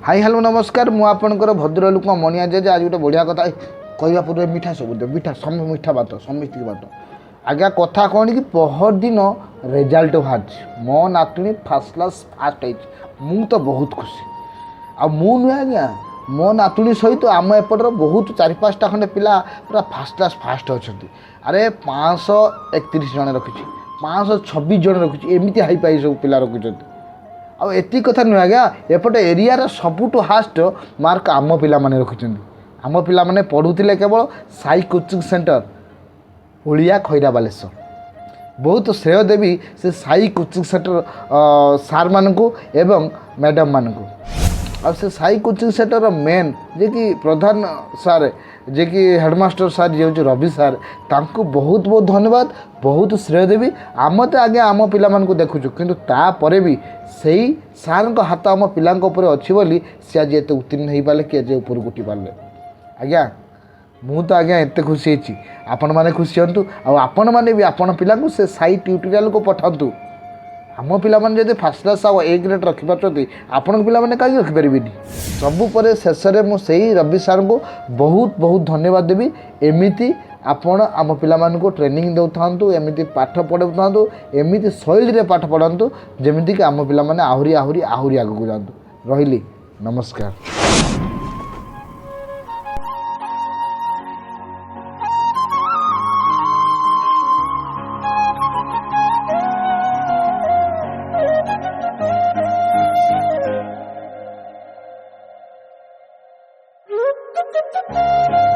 Hi hello नमस्कार मु आपणकर भद्र लोक मणिया जे आज गोटे बढ़िया कथा कहवा पूर्व मीठा सब मीठा सम मीठा बात समित बात आज्ञा कथा कौन कि पहर दिन रिजल्ट बाहर मो नातुणी फास्ट क्लास फास्ट मु तो बहुत खुशी आ मु नुहे आज्ञा मो नातुणी सहित आम एपटर बहुत 4-5टा खंडे पिला पूरा फास्ट क्लास फास्ट अच्छा अरे 531 जन रखी 526 जन रखी एमती हाई पाई सब पिला रखी आती कथा नुहे आज्ञा एपटे एरिया सबुठू हास्ट मार्क आम पिला माने रखिछन्ति आम पिला माने पढ़ुथिले केवल साई कोचिंग सेंटर ओलिया खैरा बालेश्वर बहुत श्रेय देवी से साई कोचिंग सेंटर सार मानकु एवं मैडम मानकु आ से साई कोचिंग सेंटर मेन जे कि प्रधान सार जे कि हेडमास्टर सार जे हूँ रवि सार तांको बहुत बहुत धन्यवाद बहुत श्रेय देवी आम तो आगे आम पिला मानकु देखुचु किंतु तापरे भी सही सार हाथ आम पिला अच्छी बोली सी आज एत उत्तीर्ण हो पारे कि आज ऊपर उठी पारे आज्ञा मु तो आज्ञा एत खुशी होती आपण मैंने खुशी हूँ आपण मैंने भी आपण पिला से साई ट्यूटोरियल को पठातु आम पिला जब फास्ट क्लास आ ए ग्रेड रखिपार आपण पिला कहीं रखिपारे सबुपर शेष में मुझे रवि सार को बहुत बहुत धन्यवाद देवी एमती आपण आम पिला ट्रेनिंग दे था एमती पाठ पढ़ाऊ था एमती शैली पाठ पढ़ातु जमीक आम पिला आहरी आहरी आहरी आगू जातु रही नमस्कार। Thank you.